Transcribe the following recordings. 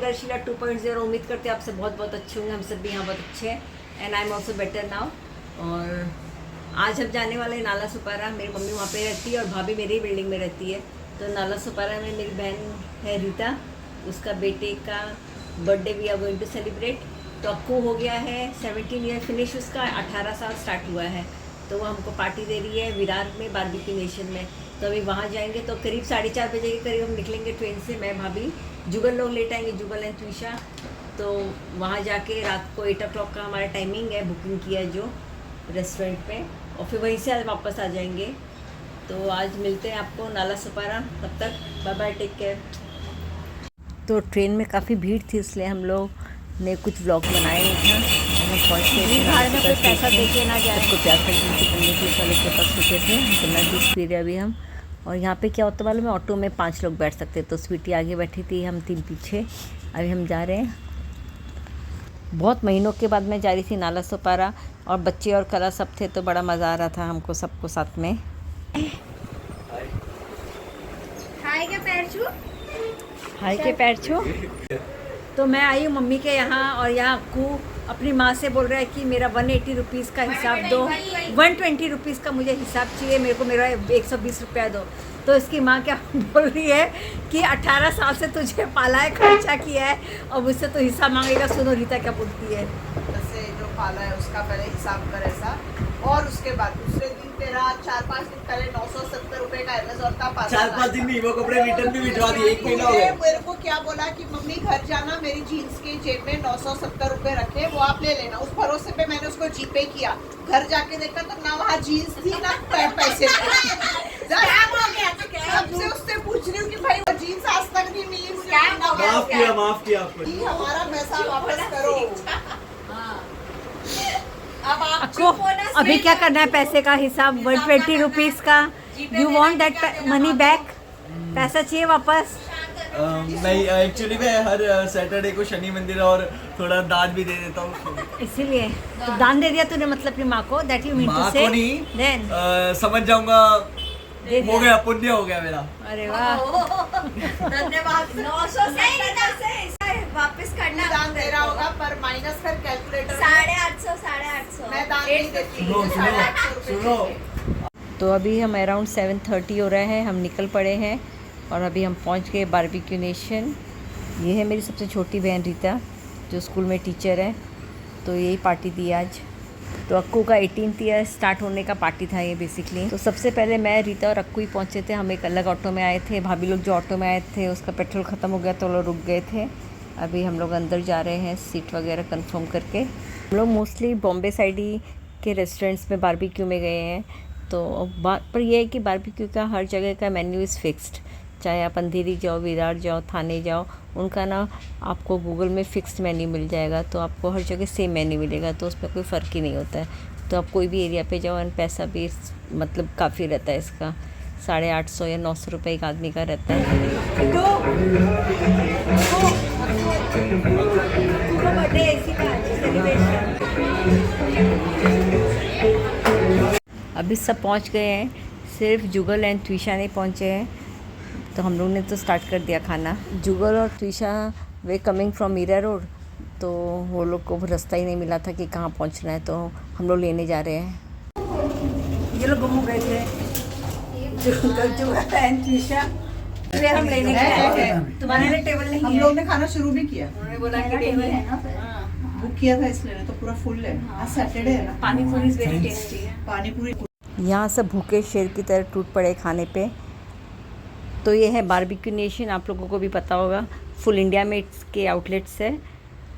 गर्शिला 2.0। उम्मीद करते हैं आपसे बहुत बहुत अच्छे होंगे। हम सब भी यहाँ बहुत अच्छे हैं and I am also better now. और आज हम जाने वाले हैं नाला सुपारा। मेरी मम्मी वहाँ पे रहती है और भाभी मेरी ही बिल्डिंग में रहती है। तो नाला सुपारा में मेरी बहन है रीता, उसका बेटे का birthday we are going to celebrate. तो अक्कू हो गया है 17 ईयर फिनिश, उसका 18 साल स्टार्ट हुआ है। तो वो हमको पार्टी दे रही है विरार में बारबेक्यू नेशन में। तो अभी वहाँ जाएंगे तो करीब 4:30 बजे के करीब हम निकलेंगे ट्रेन से। मैं भाभी जुगल लोग लेट आएंगे, जुगल एंड त्विशा। तो वहाँ जाके रात को 8 o'clock का हमारा टाइमिंग है, बुकिंग किया है जो रेस्टोरेंट में, और फिर वहीं से आज वापस आ जाएंगे। तो आज मिलते हैं आपको नाला सुपारा। तब तक बाय बाय, टेक केयर। तो ट्रेन में काफ़ी भीड़ थी इसलिए हम लोग ने कुछ व्लॉग बनाए नहीं था। हम पहुँच के में कोई पैसा देके ना जाए, उसको प्यार करने वाले के पास रुके थे। गन्ना जूस पी रहे अभी हम। और यहाँ पे क्या होता वाला में ऑटो में 5 लोग बैठ सकते, तो स्वीटी आगे बैठी थी, हम 3 पीछे। अभी हम जा रहे हैं। बहुत महीनों के बाद मैं जा रही थी नाला सुपारा, और बच्चे और कला सब थे तो बड़ा मज़ा आ रहा था हमको सबको साथ में। हाय के पैर छू, हाय के पैर छू। तो मैं आई हूँ मम्मी के यहाँ, और यहाँ अक्कू अपनी माँ से बोल रहा है कि मेरा 180 रुपीज़ का हिसाब दो, 120 रुपीज़ का मुझे हिसाब चाहिए, मेरे को मेरा 120 रुपया दो। तो इसकी माँ क्या बोल रही है कि 18 साल से तुझे पाला है, खर्चा किया है, और मुझसे तो हिसाब मांगेगा। सुनो रीता क्या बोलती है। जैसे जो पाला है उसका पहले हिसाब कर ऐसा, और उसके बाद दूसरे दिन तेरा 4-5 दिन पहले 970 रुपए का अमेज़न का पाला। 4-5 दिन नहीं, वो कपड़े रिटर्न भी भिजवा दिए, 1 महीना हो गया। मेरे को क्या बोला कि मम्मी घर जाना, मेरी जीन्स के जेब में 970 रुपए रखे, वो आप ले लेना। उस भरोसे पे मैंने उसको जीपे किया। घर जाके देखा तो ना वहाँ जीन्स थी ना पैसे सबसे उससे पूछ रही हूँ कि भाई वो जीन्स आज तक नहीं मिली मुझे। माफ किया आपको। हमारा पैसा वापस करो। अब आप अक्कू अभी क्या करना है पैसे का हिसाब, 120 रुपीज़ का। You want that money back? पैसा चाहिए वापस? नहीं, एक्चुअली मैं हर सैटरडे को शनि मंदिर और थोड़ा दान भी दे देता हूँ, इसीलिए तो दान दे दिया तूने, मतलब कि माँ को। दैट यू मीन टू माँ से? को नहीं, देन समझ जाऊंगा, दे हो गया, पुण्य हो गया मेरा। अरे वाह, धन्यवाद। 970 से वापस करना दान दे रहा होगा, पर माइनस कर कैलकुलेटर 850 मैं दान नहीं देती। सुनो, तो अभी हम अराउंड 7:30 हो रहे हैं, हम निकल पड़े हैं और अभी हम पहुंच गए बारबेक्यू नेशन। ये है मेरी सबसे छोटी बहन रीता, जो स्कूल में टीचर है। तो यही पार्टी दी आज। तो अक्कू का 18th ईयर स्टार्ट होने का पार्टी था ये बेसिकली। तो सबसे पहले मैं, रीता और अक्कू ही पहुंचे थे। हम एक अलग ऑटो में आए थे। भाभी लोग जो ऑटो में आए थे उसका पेट्रोल ख़त्म हो गया तो लोग रुक गए थे। अभी हम लोग अंदर जा रहे हैं सीट वगैरह कंफर्म करके। हम लोग मोस्टली बॉम्बे साइड ही के रेस्टोरेंट्स में बारबेक्यू में गए हैं। तो पर यह है कि बारबेक्यू का हर जगह का मेन्यू इज़ फिक्स्ड। चाहे आप अंधेरी जाओ, विरार जाओ, थाने जाओ, उनका ना आपको गूगल में फ़िक्स्ड मेन्यू मिल जाएगा। तो आपको हर जगह सेम मेन्यू मिलेगा, तो उसमें कोई फ़र्क ही नहीं होता है। तो आप कोई भी एरिया पे जाओ, एंड पैसा भी मतलब काफ़ी रहता है इसका। 850 या 900 रुपये एक आदमी का रहता है। अभी सब पहुंच गए हैं, सिर्फ जुगल एंड त्विशा नहीं पहुंचे हैं। तो हम लोग ने तो स्टार्ट कर दिया खाना। जुगल और त्विशा वे कमिंग फ्रॉम मीरा रोड, तो वो लोग को रास्ता ही नहीं मिला था कि कहाँ पहुंचना है, तो हम लोग लेने जा रहे हैं। ये लोग गुम हो गए थे, जुगल एंड त्विशा, फिर हम लेने गए। तुम्हारे लिए टेबल नहीं हम है? लोग ने खाना शुरू भी किया, उन्होंने बोला कि टेबल है ना, बुक किया था इसलिए, तो पूरा फुल है। आज सैटरडे है ना। पानी पूरी इज़ वेरी टेस्टी है। पानी पूरी। यहाँ सब भूखे शेर की तरह टूट पड़े खाने पे। तो ये है बारबेक्यू नेशन, आप लोगों को भी पता होगा, फुल इंडिया में इसके आउटलेट्स है।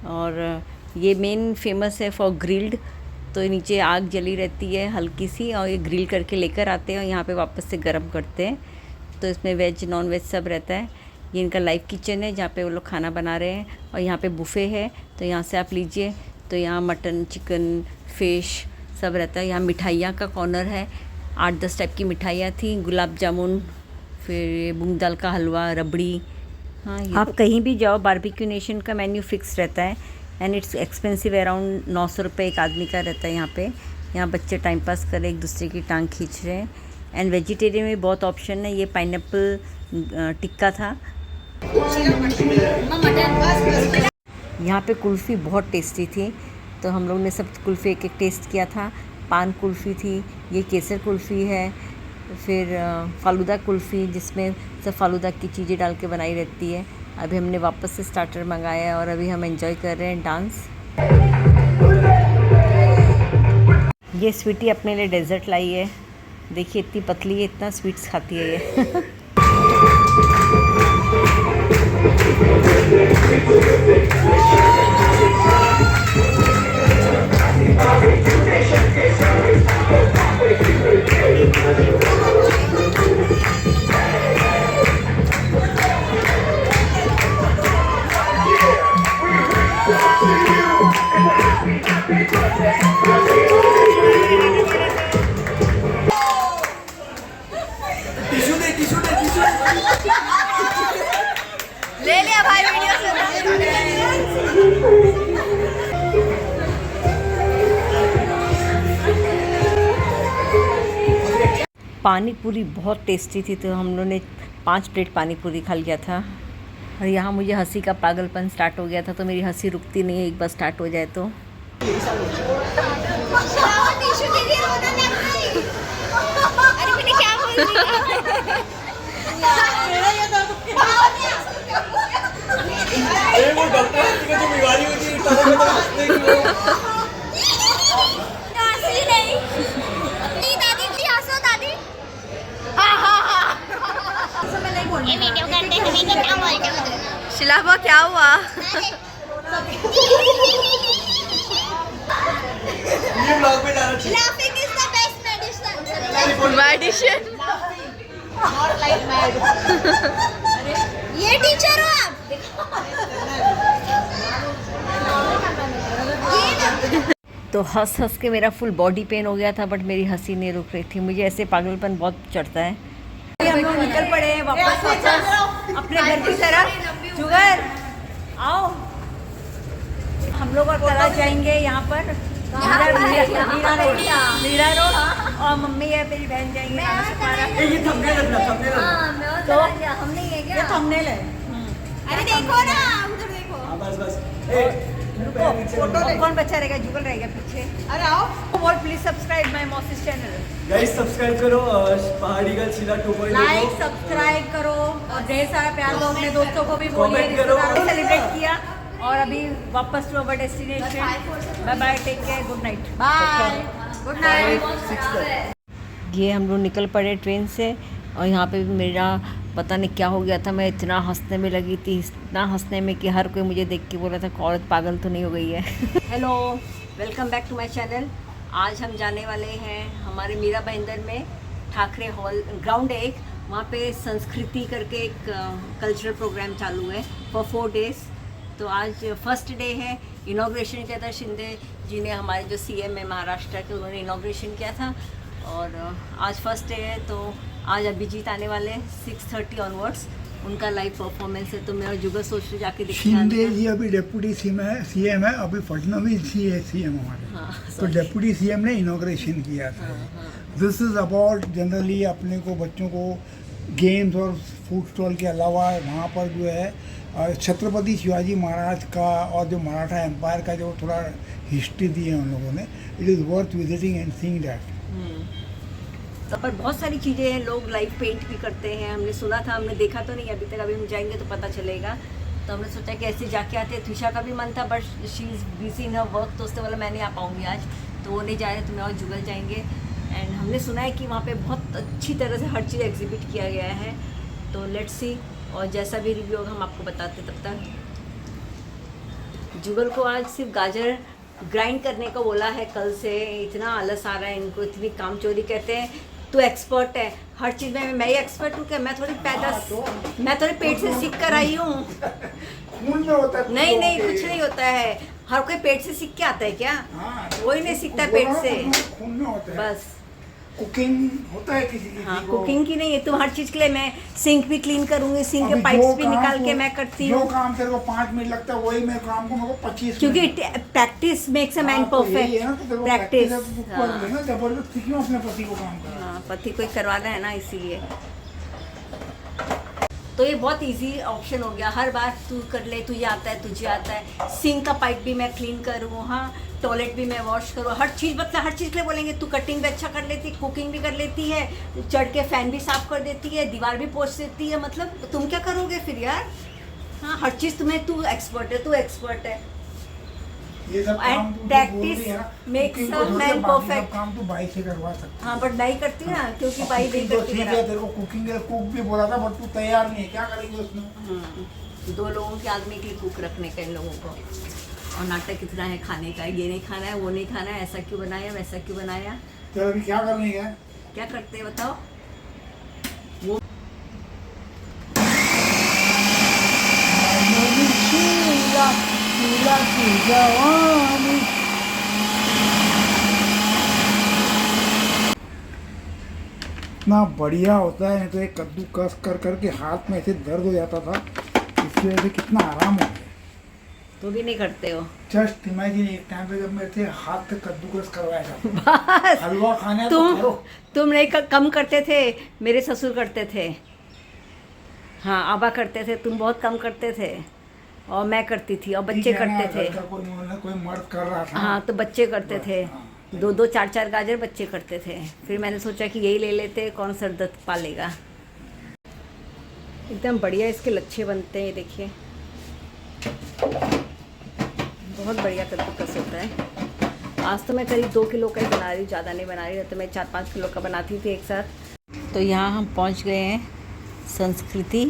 और ये मेन फेमस है फॉर ग्रिल्ड। तो नीचे आग जली रहती है हल्की सी, और ये ग्रिल करके लेकर आते हैं और यहाँ पे वापस से गर्म करते हैं। तो इसमें वेज नॉन वेज सब रहता है। ये इनका लाइव किचन है जहाँ पे वो लोग खाना बना रहे हैं, और यहाँ पे बुफ़े है, तो यहाँ से आप लीजिए। तो यहाँ मटन, चिकन, फ़िश सब रहता है। यहाँ मिठाइयाँ का कॉर्नर है, 8-10 टाइप की मिठाइयाँ थी, गुलाब जामुन, फिर मूंग दाल का हलवा, रबड़ी। हाँ, आप कहीं भी जाओ, बारबेक्यू नेशन का मेन्यू फिक्स रहता है, एंड इट्स एक्सपेंसिव। अराउंड 900 रुपये एक आदमी का रहता है यहाँ पे। यहाँ बच्चे टाइम पास कर एक दूसरे की टांग खींच रहे हैं। एंड वेजिटेरियन में बहुत ऑप्शन है। ये पाइनएप्पल टिक्का था। मटन यहाँ पे कुल्फ़ी बहुत टेस्टी थी, तो हम लोग ने सब कुल्फ़ी एक एक टेस्ट किया था। पान कुल्फ़ी थी, ये केसर कुल्फ़ी है, फिर फालूदा कुल्फ़ी जिसमें सब फालूदा की चीज़ें डाल के बनाई रहती है। अभी हमने वापस से स्टार्टर मंगाया है और अभी हम एंजॉय कर रहे हैं डांस। ये स्वीटी अपने लिए डेजर्ट लाई है, देखिए इतनी पतली है, इतना स्वीट्स खाती है ये। टिश्यू दे, टिश्यू दे, टिश्यू दे। ले लिया भाई वीडियो से। पानी पूरी बहुत टेस्टी थी, तो हम लोगों ने 5 प्लेट पानी पूरी खा लिया था। और यहाँ मुझे हंसी का पागलपन स्टार्ट हो गया था, तो मेरी हंसी रुकती नहीं है एक बार स्टार्ट हो जाए तो। टिश्यू दे दिया उन्होंने अपनी। अरे मैंने क्या बोल दिया? ए, वो डॉक्टर की जो बीमारी होती है, इतना तो हंसने की वो। हंसी नहीं। नहीं दादी जी हंसो दादी। हाँ हाँ हाँ। ये वीडियो करते समय कि क्या बोलते हो? शिलाबा क्या हुआ? ये ब्लॉग में डालना चाहिए। Laughing is the best medicine. Medicine. Not like mad. ये टीचर हो आप? तो हंस हंस के मेरा फुल बॉडी पेन हो गया था, बट मेरी हंसी नहीं रुक रही थी। मुझे ऐसे पागलपन बहुत चढ़ता है। हम लोग निकल पड़े हैं वापस अपने घर की तरफ। जुगर आओ, हम लोग और कला जाएंगे यहाँ पर मीरा रोड, और मम्मी है मेरी बहन जाएंगे नाला सुपारा। ये थंबनेल रखना, थंबनेल रखना। तो हमने ये ये थंबनेल है। अरे देखो ना उधर देखो। हाँ, बस बस। ए, फोटो कौन बच्चा रहेगा? जुगल रहेगा पीछे। अरे आओ। और please subscribe my mosses channel. Guys subscribe करो पहाड़ी गर्ल शीला 2.0 लाइक सब्सक्राइब करो और ढेर सारा प्यार दो। अपने दोस्तों को भी बोलिए, Comment करो। रिश्तेदारों को सेलिब्रेट किया। और अभी वापस to our destination. Bye bye, take care, good night. Bye, good night. ये हम लोग निकल पड़े ट्रेन से, और यहाँ पे भी मेरा पता नहीं क्या हो गया था। मैं इतना हंसने में लगी थी, इतना हंसने में कि हर कोई मुझे देख के बोला था औरत पागल तो नहीं हो गई है। Hello, welcome back to my channel. आज हम जाने वाले हैं हमारे मीरा भाईंदर में ठाकरे हॉल ग्राउंड 1, वहाँ पे संस्कृति करके एक कल्चरल प्रोग्राम चालू है फॉर 4 डेज़। तो आज फर्स्ट डे है। इनॉग्रेशन किया था शिंदे जी ने, हमारे जो सीएम है महाराष्ट्र के, उन्होंने इनॉग्रेशन किया था। और आज फर्स्ट डे है, तो आज अभिजीत आने वाले हैं 6:30 ऑनवर्ड्स, उनका लाइव परफॉर्मेंस है। तो मैं और जुगर सोच रही जाके देखते शिंदे जी अभी डेप्यूटी सीएम है, अभी फडणवीस जी है सीएम हमारे। हाँ, तो डेप्यूटी सीएम ने इनॉग्रेशन किया था। दिस इज़ अबाउट जनरली अपने को बच्चों को गेम्स और फूड स्टॉल के अलावा वहाँ पर जो है छत्रपति शिवाजी महाराज का और जो मराठा एम्पायर का जो थोड़ा हिस्ट्री दी है उन लोगों ने। It is worth visiting and seeing that. तो पर बहुत सारी चीज़ें हैं, लोग लाइव पेंट भी करते हैं। हमने सुना था, हमने देखा तो नहीं अभी तक, अभी हम जाएंगे तो पता चलेगा। तो हमने सोचा कि ऐसे जाके आते हैं। त्रिशा का भी मन था, but she is busy in her work, तो उससे बोला मैं नहीं आ पाऊँगी आज, तो वो नहीं जा रहे, तो मैं और जुगल जाएंगे। एंड हमने सुना है कि वहाँ पे बहुत अच्छी तरह से हर चीज़ एग्जिबिट किया गया है। तो लेट्स सी, और जैसा भी रिव्यू होगा हम आपको बताते। तब तक जुगल को आज सिर्फ गाजर ग्राइंड करने को बोला है कल से। इतना आलस आ रहा है इनको, इतनी काम चोरी। कहते हैं तू एक्सपर्ट है हर चीज़ में। मैं ही एक्सपर्ट हूँ क्या? मैं थोड़ी मैं थोड़ी पेट से सीख कर आई हूँ। खून में होता है। नहीं नहीं, कुछ नहीं होता है। हर कोई पेट से सीख के आता है क्या? हाँ, कोई नहीं सीखता पेट से, खून में होता है। बस। कुकिंग होता है किसी हाँ, को। कुकिंग की नहीं है। तुम हर चीज़ के लिए, मैं सिंक भी क्लीन करूँगी, सिंक के अभी पाइप्स जो भी काम निकाल के को- मैं करती जो हूँ। काम तेरे को 5 मिनट लगता है वही मेरे काम को मेरे को 25 क्योंकि minute. Practice makes a man हाँ, तो यही है ना, तो परफेक्ट। तेरे को प्रैक्टिस। है, तो तू कर लेना, जबरदस्ती क्यों अपने पति को काम करना। हाँ, पति कोई करवाना है ना, इसीलिए। तो ये बहुत इजी ऑप्शन हो गया, हर बार तू कर ले, तुझे आता है तुझे आता है। सिंक का पाइप भी मैं क्लीन करूँ, हाँ टॉयलेट भी मैं वॉश करूँ, हर चीज़ मतलब हर चीज़ के लिए बोलेंगे। तू कटिंग भी अच्छा कर लेती है, कुकिंग भी कर लेती है, चढ़ के फ़ैन भी साफ़ कर देती है, दीवार भी पोंछ देती है, मतलब तुम क्या करोगे फिर यार। हाँ हर चीज़ तुम्हें, तू एक्सपर्ट है, तू एक्सपर्ट है। ये सब काम And तो practice बोल रही है ना, makes cooking a को छोड़ के man बाकी सब perfect. काम तो बाई से करवा सकते हाँ बट नहीं करती ना, क्योंकि भाई नहीं Cooking तो करती ठीक मेरा। है, तेरे को कुकिंग के कुक भी बोला था बट तू तैयार नहीं है, क्या करेंगे उसमें। 2 लोगों के आदमी के लिए कुक रखने का इन लोगों को। और नाटक कितना है खाने का, ये नहीं खाना है वो नहीं खाना है, ऐसा क्यों बनाया वैसा क्यों बनाया। तो अभी क्या करने का है? क्या करते हैं बताओ। इतना बढ़िया होता है, नहीं तो एक कद्दू कस कर करके हाथ में ऐसे दर्द हो जाता था, इसकी वजह से कितना आराम हो गया। तो भी नहीं करते हो। जस्ट इमेजिन एक टाइम पे जब मेरे से हाथ से कद्दूकस करवाया था, हलवा खाना है तो तुम करो। तुम नहीं कम करते थे, मेरे ससुर करते थे। हाँ आबा करते थे, तुम बहुत कम करते थे और मैं करती थी और बच्चे ठीक है ना, करते थे। घर का कोई मर्द कर रहा था। हाँ तो बच्चे करते थे, 2-2 4-4 गाजर बच्चे करते थे। फिर मैंने सोचा कि यही ले लेते, कौन सर दर्द पालेगा। एकदम बढ़िया इसके लच्छे बनते हैं, ये देखिए बहुत बढ़िया कद्दूकस होता है। आज तो मैं करीब 2 किलो का ही बना रही हूँ, ज़्यादा नहीं बना रही, नहीं तो मैं 4-5 किलो का बनाती थी एक साथ। तो यहाँ हम पहुँच गए हैं संस्कृति।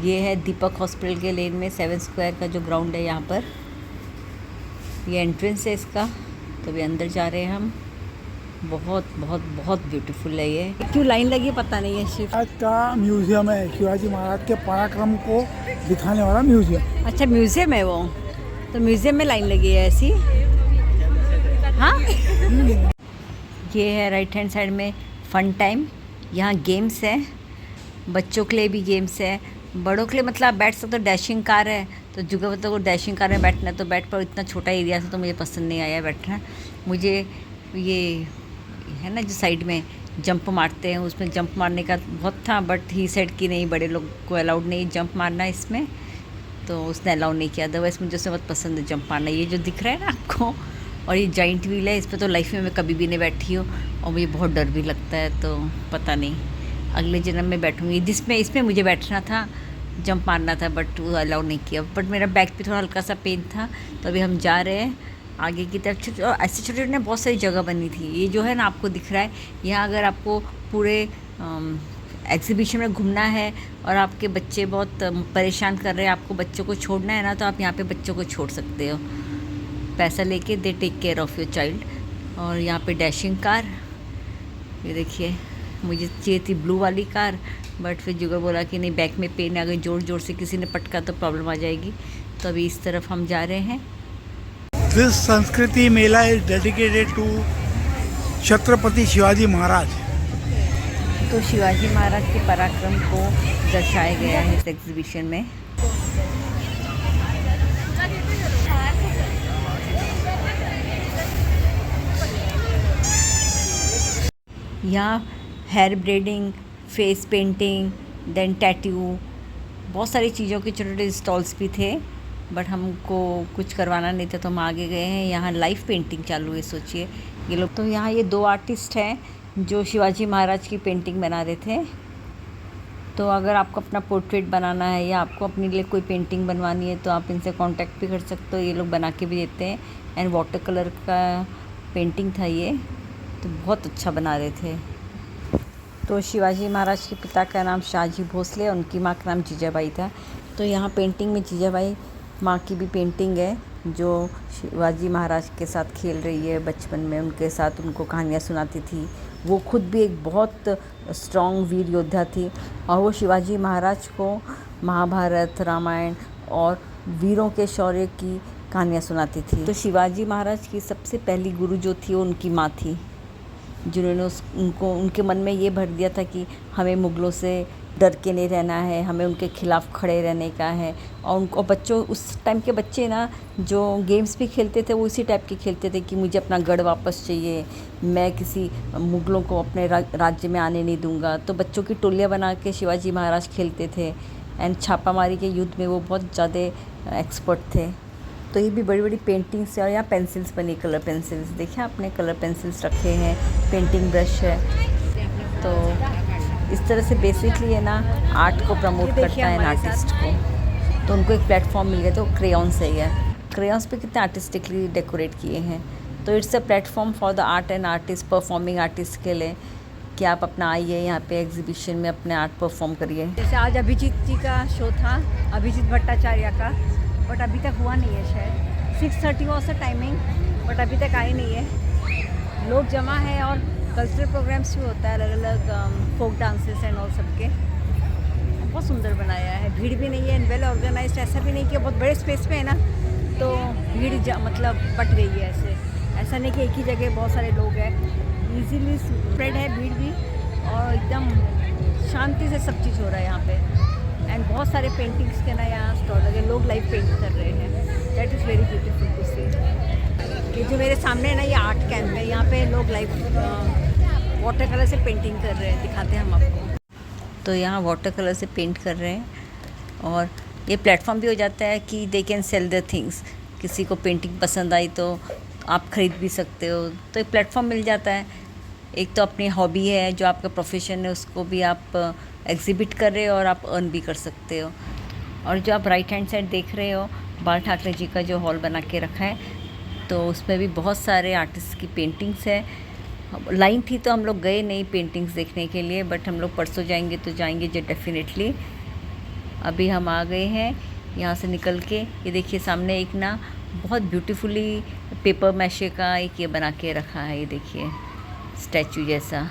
ये है दीपक हॉस्पिटल के लेन में 7 स्क्वायर का जो ग्राउंड है, यहाँ पर ये एंट्रेंस है इसका। तो अभी अंदर जा रहे हैं हम। बहुत बहुत बहुत ब्यूटीफुल है ये। क्यों लाइन लगी पता नहीं है। शिव आज का म्यूजियम है, शिवाजी महाराज के पराक्रम को दिखाने वाला म्यूजियम। अच्छा म्यूजियम है वो, तो म्यूजियम में लाइन लगी है ऐसी। हाँ ये है राइट हैंड साइड में फन टाइम। यहाँ गेम्स है, बच्चों के लिए भी गेम्स है, बड़ों के लिए मतलब आप बैठ सकते हो। डैशिंग कार है, तो जुगा बच्चों को डैशिंग कार में बैठना है तो बैठ पर। इतना छोटा एरिया से तो मुझे पसंद नहीं आया बैठना। मुझे ये है ना जो साइड में जंप मारते हैं, उसमें जंप मारने का बहुत था, बट ही सेड कि नहीं बड़े लोग को अलाउड नहीं जंप मारना इसमें, तो उसने अलाउ नहीं किया। अदरवाइज़ मुझे उसमें बहुत पसंद है जंप मारना। ये जो दिख रहा है ना आपको, और ये जॉइंट व्हील है, इस पर तो लाइफ में मैं कभी भी नहीं बैठी हूँ और मुझे बहुत डर भी लगता है। तो पता नहीं अगले जन्म में बैठूँगी। जिसमें इसमें मुझे बैठना था, जंप मारना था, बट वो अलाउ नहीं किया। बट मेरा बैक पे थोड़ा हल्का सा पेन था। तो अभी हम जा रहे हैं आगे की तरफ। और ऐसे छोटे छोटे बहुत सारी जगह बनी थी। ये जो है ना आपको दिख रहा है, यहाँ अगर आपको पूरे एग्जीबिशन में घूमना है और आपके बच्चे बहुत परेशान कर रहे हैं, आपको बच्चों को छोड़ना है ना, तो आप यहाँ पे बच्चों को छोड़ सकते हो पैसा लेके। They take care of your child. और यहाँ पे डैशिंग कार, ये देखिए मुझे चाहिए थी ब्लू वाली कार, बट फिर जुगर बोला कि नहीं बैक में पेन है, अगर जोर जोर से किसी ने पटका तो प्रॉब्लम आ जाएगी। तो अभी इस तरफ हम जा रहे हैं। This Sanskriti mela is dedicated to Chhatrapati Shivaji Maharaj. तो शिवाजी महाराज के पराक्रम को दर्शाया गया है इस एग्जीबिशन में। यहाँ hair braiding, face painting, then tattoo, बहुत सारी चीज़ों के छोटे छोटे स्टॉल्स भी थे, बट हमको कुछ करवाना नहीं था तो हम आगे गए हैं। यहाँ लाइव पेंटिंग चालू है, सोचिए ये लोग। तो यहाँ ये 2 आर्टिस्ट हैं जो शिवाजी महाराज की पेंटिंग बना रहे थे। तो अगर आपको अपना पोर्ट्रेट बनाना है या आपको अपने लिए कोई पेंटिंग बनवानी है तो आप इनसे कांटेक्ट भी कर सकते हो, ये लोग बना के भी देते हैं। एंड वाटर कलर का पेंटिंग था ये, तो बहुत अच्छा बना रहे थे। तो शिवाजी महाराज के पिता का नाम शाहजी भोसले, उनकी माँ का नाम जीजाबाई था। तो यहाँ पेंटिंग में जीजाबाई माँ की भी पेंटिंग है, जो शिवाजी महाराज के साथ खेल रही है बचपन में, उनके साथ उनको कहानियाँ सुनाती थी। वो खुद भी एक बहुत स्ट्रॉन्ग वीर योद्धा थी और वो शिवाजी महाराज को महाभारत, रामायण और वीरों के शौर्य की कहानियाँ सुनाती थी। तो शिवाजी महाराज की सबसे पहली गुरु जो थी वो उनकी माँ थी, जिन्होंने उनको उनके मन में ये भर दिया था कि हमें मुग़लों से डर के नहीं रहना है, हमें उनके खिलाफ खड़े रहने का है। और उनको बच्चों, उस टाइम के बच्चे ना जो गेम्स भी खेलते थे वो इसी टाइप के खेलते थे कि मुझे अपना गढ़ वापस चाहिए, मैं किसी मुगलों को अपने राज्य में आने नहीं दूंगा। तो बच्चों की टोलियाँ बना के शिवाजी महाराज खेलते थे। एंड छापामारी के युद्ध में वो बहुत ज़्यादा एक्सपर्ट थे। तो ये भी बड़ी बड़ी पेंटिंग्स है। और यहाँ पेंसिल्स बनी, कलर पेंसिल्स, देखिए आपने कलर पेंसिल्स रखे हैं, पेंटिंग ब्रश है। तो इस तरह से बेसिकली है ना आर्ट को प्रमोट करता है आर्टिस्ट को। तो उनको एक प्लेटफॉर्म मिल गया। तो क्रेयॉन्स है ये, क्रेयॉन्स पे कितने आर्टिस्टिकली डेकोरेट किए हैं। तो it's a platform for the art and artist, performing artist के लिए कि आप अपना आइए यहाँ पे एग्जीबिशन में अपने आर्ट परफॉर्म करिए। जैसे आज अभिजीत जी का शो था, अभिजीत भट्टाचार्य का, बट अभी तक हुआ नहीं है शायद। 6:30 वॉज द टाइमिंग, बट अभी तक आई नहीं है। लोग जमा है और कल्चरल प्रोग्राम्स भी होता है, अलग अलग फोक डांसेस एंड ऑल सबके। बहुत सुंदर बनाया है, भीड़ भी नहीं है एंड वेल ऑर्गेनाइज्ड। ऐसा भी नहीं कि बहुत बड़े स्पेस पे है ना तो भीड़ मतलब बट गई है। ऐसा नहीं कि एक ही जगह बहुत सारे लोग हैं, ईजीली स्प्रेड है भीड़ भी। और एकदम शांति से सब चीज़ हो रहा है यहाँ पे। एंड बहुत सारे पेंटिंग्स के ना यहाँ स्टॉल लगे, लोग लाइव पेंट कर रहे हैं। That is very beautiful to see. ये जो मेरे सामने है ना, ये आर्ट कैंप है। यहाँ पे लोग लाइव वाटर कलर से पेंटिंग कर रहे हैं, दिखाते हैं हम आपको। तो यहाँ वाटर कलर से पेंट कर रहे हैं और ये प्लेटफॉर्म भी हो जाता है कि they can sell the things. किसी को पेंटिंग पसंद आई तो आप ख़रीद भी सकते हो, तो एक प्लेटफॉर्म मिल जाता है। एक तो अपनी हॉबी है, जो आपका प्रोफेशन है, उसको भी आप एग्जिबिट कर रहे हो और आप अर्न भी कर सकते हो। और जो आप राइट हैंड साइड देख रहे हो, बाल ठाकरे जी का जो हॉल बना के रखा है, तो उसमें भी बहुत सारे आर्टिस्ट की पेंटिंग्स है। लाइन थी तो हम लोग गए नहीं पेंटिंग्स देखने के लिए, बट हम लोग परसों जाएंगे तो जाएंगे जो डेफिनेटली। अभी हम आ गए हैं यहाँ से निकल के। ये देखिए सामने एक ना बहुत ब्यूटीफुली पेपर मैशे का एक ये बना के रखा है। ये देखिए स्टैचू जैसा,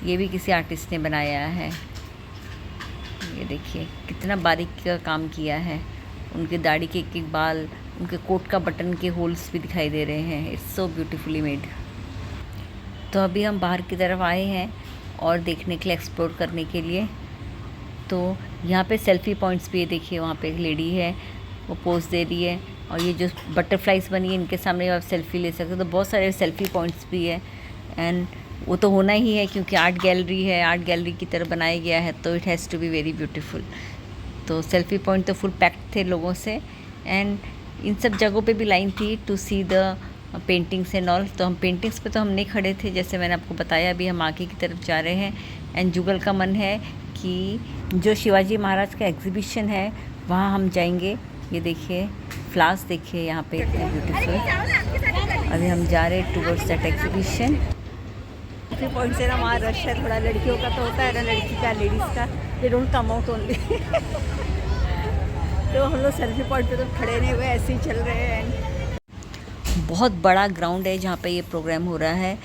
ये भी किसी आर्टिस्ट ने बनाया है। ये देखिए कितना बारीकी का काम किया है। उनके दाढ़ी के एक एक बाल, उनके कोट का बटन के होल्स भी दिखाई दे रहे हैं। It's so beautifully made. तो अभी हम बाहर की तरफ आए हैं और देखने के लिए, एक्सप्लोर करने के लिए। तो यहाँ पे सेल्फ़ी पॉइंट्स भी है। देखिए वहाँ पे एक लेडी है, वो पोज दे रही है। और ये जो बटरफ्लाइज बनी है, इनके सामने आप सेल्फ़ी ले सकते हो। तो बहुत सारे सेल्फ़ी पॉइंट्स भी है। एंड वो तो होना ही है क्योंकि आर्ट गैलरी है, आर्ट गैलरी की तरह बनाया गया है, तो it has to be very beautiful. तो सेल्फ़ी पॉइंट तो फुल पैक्ड थे लोगों से। एंड इन सब जगहों पे भी लाइन थी to see the paintings and all. तो हम पेंटिंग्स पे तो हम नहीं खड़े थे, जैसे मैंने आपको बताया। अभी हम आगे की तरफ जा रहे हैं। एंड जुगल का मन है कि जो शिवाजी महाराज का एग्जीबिशन है वहाँ हम जाएंगे। ये देखिए फ्लावर्स देखिए यहाँ पे इतने ब्यूटीफुल। अभी हम जा रहे हैं towards that exhibition. Selfie point से ना वहाँ रश है थोड़ा, लड़कियों का तो होता है ना, लड़की का, लेडीज़ का, they don't come out only. तो हम लोग सेल्फी पॉइंट पे तो खड़े नहीं हुए, ऐसे ही चल रहे हैं। बहुत बड़ा ग्राउंड है जहाँ पे ये प्रोग्राम हो रहा है।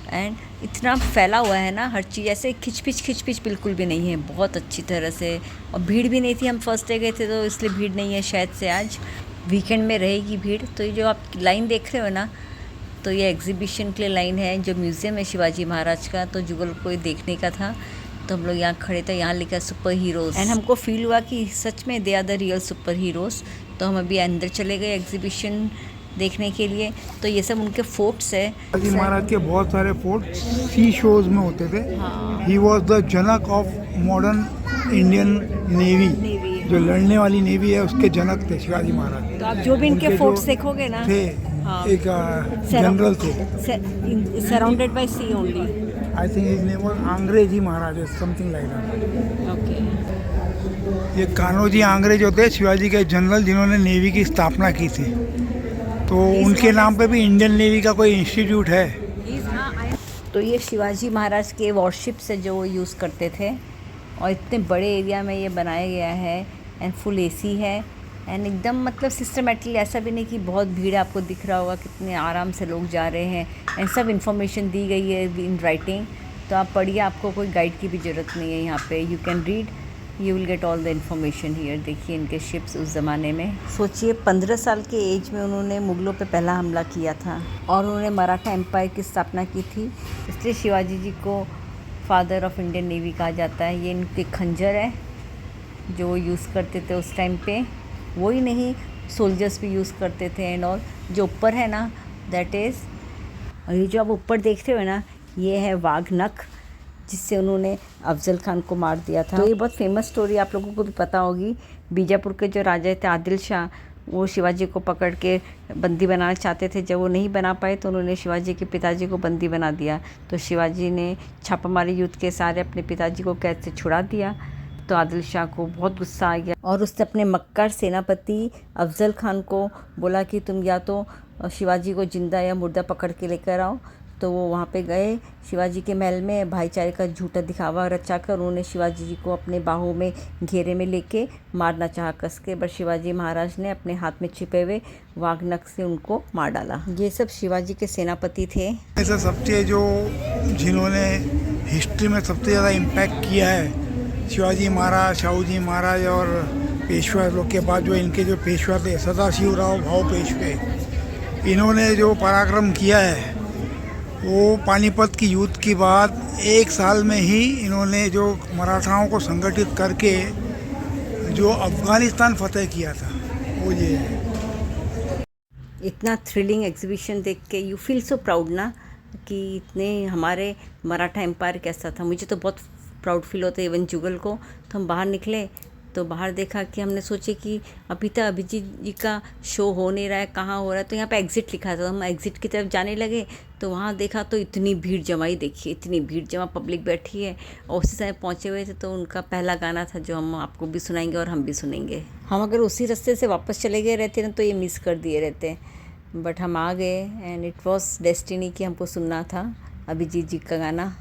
एंड इतना फैला हुआ है ना हर चीज़, ऐसे खिचपिच बिल्कुल भी नहीं है, बहुत अच्छी तरह से। और भीड़ भी नहीं थी, हम फर्स्ट डे गए थे तो इसलिए भीड़ नहीं है शायद से। आज वीकेंड में रहेगी भीड़। तो ये जो आप लाइन देख रहे हो ना, तो ये एग्जीबिशन के लिए लाइन है, जो म्यूज़ियम है शिवाजी महाराज का। तो जुगल को ये देखने का था, तो हम लोग यहाँ खड़े थे। यहाँ लिखा सुपर हीरोज़। एंड हमको फील हुआ कि सच में they are the real superheroes. तो हम अभी अंदर चले गए एग्जीबिशन देखने के लिए। तो ये सब उनके फोर्ट्स है। शिवाजी महाराज के बहुत सारे फोर्ट सी शोज में होते थे। He was the Janak of modern Indian navy. जो लड़ने वाली नेवी है उसके जनक थे शिवाजी महाराज। तो आप जो भी इनके फोर्ट्स देखोगे ना, थे एक जनरल थे, surrounded by sea only. I think his name was Angreji Maharaj, something like that. Okay. ये कान्होजी अंग्रेज होते शिवाजी के जनरल, जिन्होंने नेवी की स्थापना की थी। तो उनके नाम पे भी इंडियन नेवी का कोई इंस्टीट्यूट है। तो ये शिवाजी महाराज के वॉरशिप्स है जो वो यूज़ करते थे। और इतने बड़े एरिया में ये बनाया गया है। एंड फुल एसी है। एंड एकदम मतलब सिस्टमेटिकली, ऐसा भी नहीं कि बहुत भीड़, आपको दिख रहा होगा कितने आराम से लोग जा रहे हैं। एंड सब इन्फॉर्मेशन दी गई है इन राइटिंग। तो आप पढ़िए, आपको कोई गाइड की भी ज़रूरत नहीं है यहाँ पे। You can read, you will get all the information here. देखिए इनके शिप्स उस ज़माने में। सोचिए 15 साल के एज में उन्होंने मुग़लों पे पहला हमला किया था और उन्होंने मराठा एम्पायर की स्थापना की थी। इसलिए शिवाजी जी को फादर ऑफ इंडियन नेवी कहा जाता है। ये इनके खंजर है जो यूज़ करते थे उस टाइम पे, वही नहीं सोल्जर्स भी यूज़ करते थे एंड ऑल। जो ऊपर है ना दैट इज़, और ये जो आप ऊपर देखते हो ना ये है वाघ नख, जिससे उन्होंने अफजल खान को मार दिया था। तो ये बहुत फेमस स्टोरी आप लोगों को भी पता होगी। बीजापुर के जो राजा थे आदिल शाह, वो शिवाजी को पकड़ के बंदी बनाना चाहते थे। जब वो नहीं बना पाए तो उन्होंने शिवाजी के पिताजी को बंदी बना दिया। तो शिवाजी ने छापामारी युद्ध के सारे अपने पिताजी को कैद से छुड़ा दिया। तो आदिल शाह को बहुत गुस्सा आ गया और उसने अपने मक्कार सेनापति अफजल खान को बोला कि तुम या तो शिवाजी को जिंदा या मुर्दा पकड़ के लेकर आओ। तो वो वहाँ पे गए शिवाजी के महल में, भाईचारे का झूठा दिखावा रचाकर उन्होंने शिवाजी जी को अपने बाहों में घेरे में लेके मारना चाहा कस के, बट शिवाजी महाराज ने अपने हाथ में छिपे हुए वाघनख से उनको मार डाला। ये सब शिवाजी के सेनापति थे। ऐसा सबसे जो जिन्होंने हिस्ट्री में सबसे ज़्यादा इम्पैक्ट किया है शिवाजी महाराज, शाहू जी महाराज और पेशवा लोग के बाद जो इनके जो पेशवा थे सदाशिवराव भाऊ पेशवे, इन्होंने जो पराक्रम किया है वो पानीपत की युद्ध के बाद 1 साल में ही इन्होंने जो मराठाओं को संगठित करके जो अफ़गानिस्तान फतेह किया था वो ये है। इतना थ्रिलिंग एग्जीबिशन देख के यू फील सो प्राउड ना कि इतने हमारे मराठा एम्पायर कैसा था। मुझे तो बहुत प्राउड फील होता है इवन जुगल को। तो हम बाहर निकले तो बाहर देखा कि हमने सोचे कि अभी तक अभिजीत जी का शो हो नहीं रहा है, कहाँ हो रहा है। तो यहाँ पे एग्ज़िट लिखा था, हम एग्ज़िट की तरफ जाने लगे तो वहाँ देखा तो इतनी भीड़ जमा, ही देखिए इतनी भीड़ जमा, पब्लिक बैठी है। और उसी समय पहुँचे हुए थे तो उनका पहला गाना था जो हम आपको भी सुनाएंगे और हम भी सुनेंगे। हम अगर उसी रास्ते से वापस चले गए रहते ना तो ये मिस कर दिए रहते, बट हम आ गए एंड इट वॉज डेस्टिनी कि हमको सुनना था अभिजीत जी का गाना।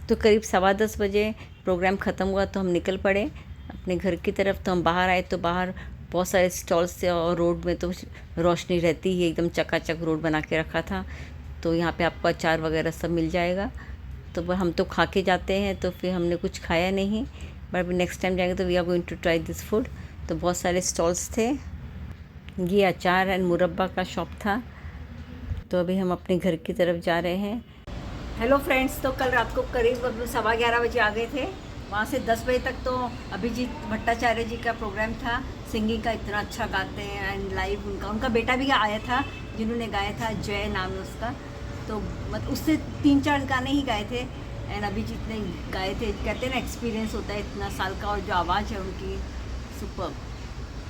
तो करीब 10:15 बजे प्रोग्राम ख़त्म हुआ तो हम निकल पड़े अपने घर की तरफ। तो हम बाहर आए तो बाहर बहुत सारे स्टॉल्स थे और रोड में तो रोशनी रहती ही, एकदम चकाचक रोड बना के रखा था। तो यहाँ पे आपको अचार वगैरह सब मिल जाएगा। तो हम तो खा के जाते हैं तो फिर हमने कुछ खाया नहीं, बट नेक्स्ट टाइम जाएंगे तो we are going to try this food. तो बहुत सारे स्टॉल्स थे। ये अचार एंड मुरब्बा का शॉप था। तो अभी हम अपने घर की तरफ जा रहे हैं। हेलो फ्रेंड्स, तो कल रात को करीब 11:15 बजे आ गए थे। वहाँ से 10 बजे तक तो अभिजीत भट्टाचार्य जी का प्रोग्राम था। सिंगिंग का इतना अच्छा गाते हैं एंड लाइव उनका बेटा भी आया था जिन्होंने गाया था, जय नाम है उसका। तो मतलब उससे 3-4 गाने ही गाए थे एंड अभिजीत ने गाए थे। कहते हैं ना एक्सपीरियंस होता है इतना साल का, और जो आवाज़ है उनकी सुपर।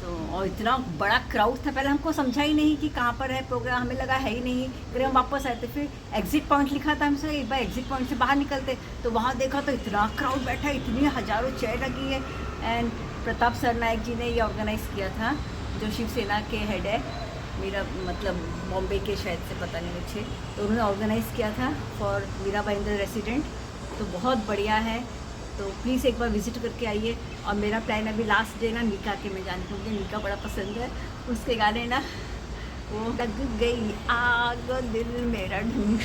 तो और इतना बड़ा क्राउड था, पहले हमको समझा ही नहीं कि कहाँ पर है प्रोग्राम, हमें लगा है ही नहीं। फिर हम वापस आए थे, फिर एग्जिट पॉइंट लिखा था हमसे, एक बार एग्जिट पॉइंट से बाहर निकलते तो वहाँ देखा तो इतना क्राउड बैठा है, इतनी हज़ारों चेयर लगी है। एंड प्रताप सरनायक जी ने ये ऑर्गेनाइज़ किया था, जो शिवसेना के हेड है, मेरा मतलब बॉम्बे के शायद से पता नहीं मुझे। तो उन्होंने ऑर्गेनाइज़ किया था फॉर मीरा भाईंदर रेसिडेंट। तो बहुत बढ़िया है। तो प्लीज़ एक बार विज़िट करके आइए। और मेरा प्लान अभी लास्ट डे ना मीका के में जाने को, मुझे मीका बड़ा पसंद है। उसके गाने ना वो लग गई आग दिल मेरा ढूंढ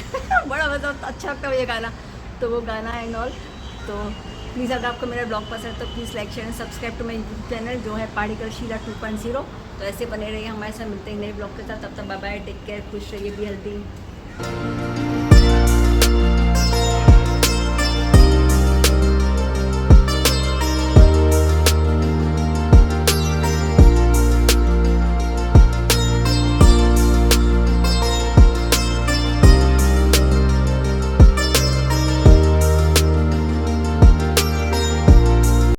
बड़ा मतलब अच्छा लगता है ये गाना, तो वो गाना है एंड ऑल। तो प्लीज़ अगर आपको मेरा ब्लॉग पसंद है तो please like share and subscribe to my YouTube channel जो है पहाड़ी गर्ल शीला 2.0। तो ऐसे बने रहिए हमारे साथ, मिलते हैं नए ब्लॉग के साथ। तब तक बाय बाय, टेक केयर, खुश रहिए, बी हेल्दी।